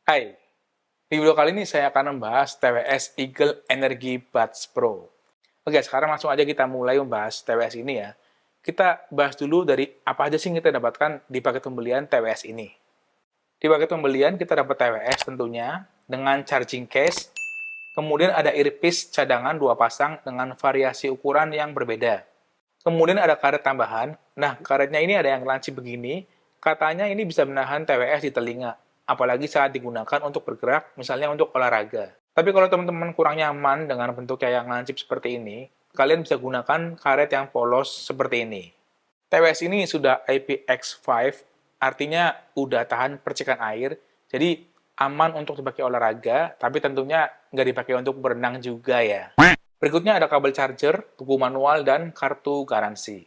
Hai, di video kali ini saya akan membahas TWS Eagle Energy Buds Pro. Oke, sekarang langsung aja kita mulai membahas TWS ini ya. Kita bahas dulu dari apa aja sih yang kita dapatkan di paket pembelian TWS ini. Di paket pembelian kita dapat TWS tentunya dengan charging case, kemudian ada earpiece cadangan 2 pasang dengan variasi ukuran yang berbeda. Kemudian ada karet tambahan. Nah, karetnya ini ada yang lancip begini. Katanya ini bisa menahan TWS di telinga, apalagi saat digunakan untuk bergerak, misalnya untuk olahraga. Tapi kalau teman-teman kurang nyaman dengan bentuknya yang lancip seperti ini, kalian bisa gunakan karet yang polos seperti ini. TWS ini sudah IPX5, artinya udah tahan percikan air, jadi aman untuk dipakai olahraga, tapi tentunya nggak dipakai untuk berenang juga ya. Berikutnya ada kabel charger, buku manual, dan kartu garansi.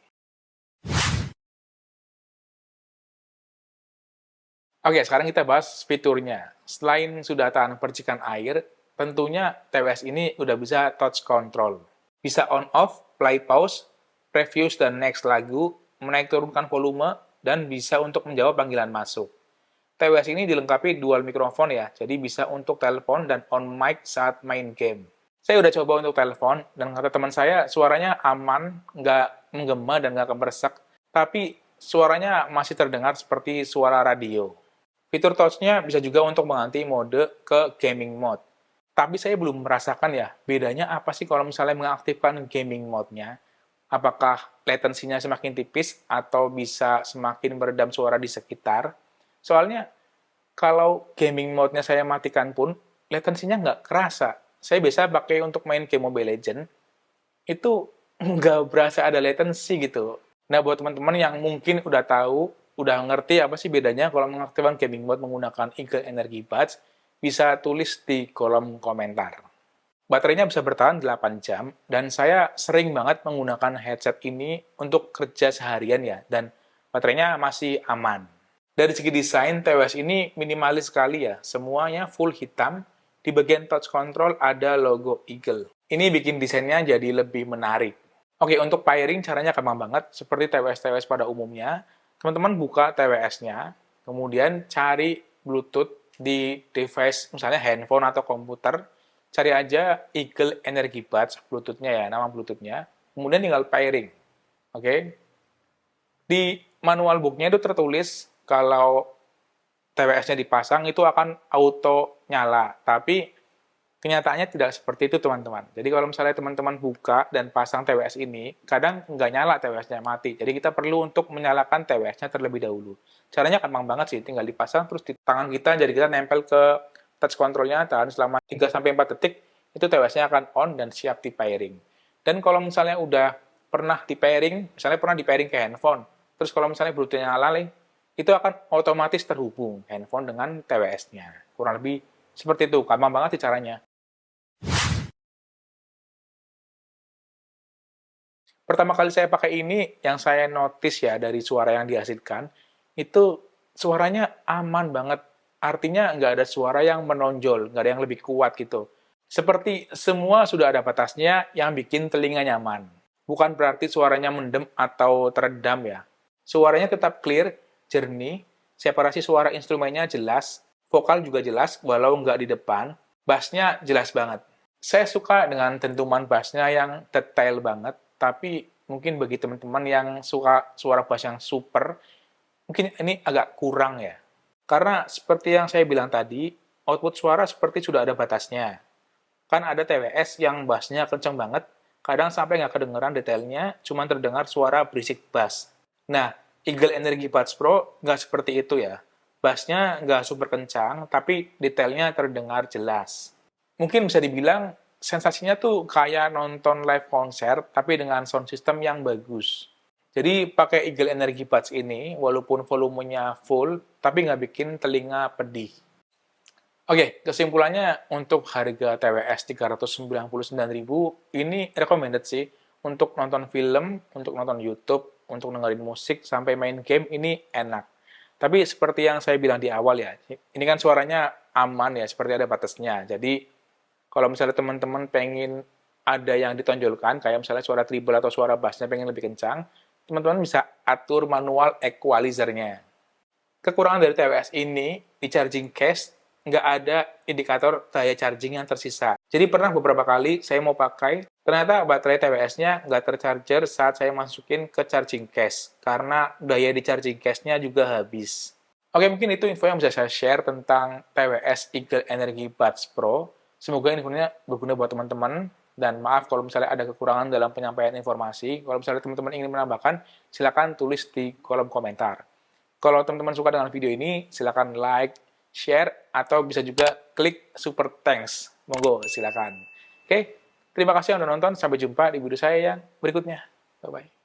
Oke, sekarang kita bahas fiturnya. Selain sudah tahan percikan air, tentunya TWS ini udah bisa touch control. Bisa on-off, play pause, previews dan next lagu, menaik turunkan volume, dan bisa untuk menjawab panggilan masuk. TWS ini dilengkapi dual mikrofon ya, jadi bisa untuk telepon dan on mic saat main game. Saya udah coba untuk telepon, dan kata teman saya, suaranya aman, nggak menggema dan nggak kemeresek, tapi suaranya masih terdengar seperti suara radio. Fitur touch-nya bisa juga untuk mengganti mode ke gaming mode. Tapi saya belum merasakan ya, bedanya apa sih kalau misalnya mengaktifkan gaming mode-nya? Apakah latensinya semakin tipis atau bisa semakin meredam suara di sekitar? Soalnya kalau gaming mode-nya saya matikan pun, latensinya nggak kerasa. Saya biasa pakai untuk main game Mobile Legends, itu nggak berasa ada latency gitu. Nah, buat teman-teman yang mungkin udah tahu, udah ngerti apa sih bedanya kalau mengaktifkan gaming mode menggunakan Eagle Energy Buds, bisa tulis di kolom komentar. Baterainya bisa bertahan 8 jam, dan saya sering banget menggunakan headset ini untuk kerja seharian ya, dan baterainya masih aman. Dari segi desain, TWS ini minimalis sekali ya, semuanya full hitam, di bagian touch control ada logo Eagle. Ini bikin desainnya jadi lebih menarik. Oke, untuk pairing caranya gampang banget, seperti TWS-TWS pada umumnya. Teman-teman buka TWS-nya, kemudian cari Bluetooth di device, misalnya handphone atau komputer, cari aja Eagle Energy Buds, Bluetooth-nya ya, nama Bluetooth-nya, kemudian tinggal pairing. Oke, di manual book-nya itu tertulis kalau TWS-nya dipasang itu akan auto nyala, tapi kenyataannya tidak seperti itu teman-teman. Jadi kalau misalnya teman-teman buka dan pasang TWS ini, kadang nggak nyala TWS-nya, mati. Jadi kita perlu untuk menyalakan TWS-nya terlebih dahulu. Caranya gampang banget sih, tinggal dipasang terus di tangan kita, jadi kita nempel ke touch control-nya, tahan selama 3-4 detik, itu TWS-nya akan on dan siap di pairing. Dan kalau misalnya udah pernah di pairing, misalnya pernah di pairing ke handphone, terus kalau misalnya Bluetooth-nya nyala, itu akan otomatis terhubung handphone dengan TWS-nya. Kurang lebih seperti itu, gampang banget sih caranya. Pertama kali saya pakai ini, yang saya notice ya dari suara yang dihasilkan, itu suaranya aman banget. Artinya nggak ada suara yang menonjol, nggak ada yang lebih kuat gitu. Seperti semua sudah ada batasnya yang bikin telinga nyaman. Bukan berarti suaranya mendem atau teredam ya. Suaranya tetap clear, jernih, separasi suara instrumennya jelas, vokal juga jelas walau nggak di depan, bassnya jelas banget. Saya suka dengan dentuman bassnya yang detail banget, tapi mungkin bagi teman-teman yang suka suara bass yang super, mungkin ini agak kurang ya. Karena seperti yang saya bilang tadi, output suara seperti sudah ada batasnya. Kan ada TWS yang bassnya kenceng banget, kadang sampai nggak kedengeran detailnya, cuma terdengar suara berisik bass. Nah, Eagle Energy Buds Pro nggak seperti itu ya. Bassnya nggak super kencang, tapi detailnya terdengar jelas. Mungkin bisa dibilang sensasinya tuh kayak nonton live konser, tapi dengan sound system yang bagus. Jadi pakai Eagle Energy Buds ini, walaupun volumenya full, tapi nggak bikin telinga pedih. Oke, kesimpulannya untuk harga TWS 399.000 ini recommended sih untuk nonton film, untuk nonton YouTube, untuk dengerin musik, sampai main game ini enak. Tapi seperti yang saya bilang di awal ya, ini kan suaranya aman ya, seperti ada batasnya. Jadi kalau misalnya teman-teman pengen ada yang ditonjolkan, kayak misalnya suara treble atau suara bassnya pengen lebih kencang, teman-teman bisa atur manual equalizer-nya. Kekurangan dari TWS ini, di charging case, nggak ada indikator daya charging yang tersisa. Jadi pernah beberapa kali saya mau pakai, ternyata baterai TWS-nya nggak tercharger saat saya masukin ke charging case, karena daya di charging case-nya juga habis. Oke, mungkin itu info yang bisa saya share tentang TWS Eagle Energy Buds Pro. Semoga infonya berguna buat teman-teman, dan maaf kalau misalnya ada kekurangan dalam penyampaian informasi. Kalau misalnya teman-teman ingin menambahkan, silakan tulis di kolom komentar. Kalau teman-teman suka dengan video ini, silakan like, share, atau bisa juga klik super thanks. Monggo, silakan. Oke, terima kasih yang sudah nonton. Sampai jumpa di video saya yang berikutnya. Bye-bye.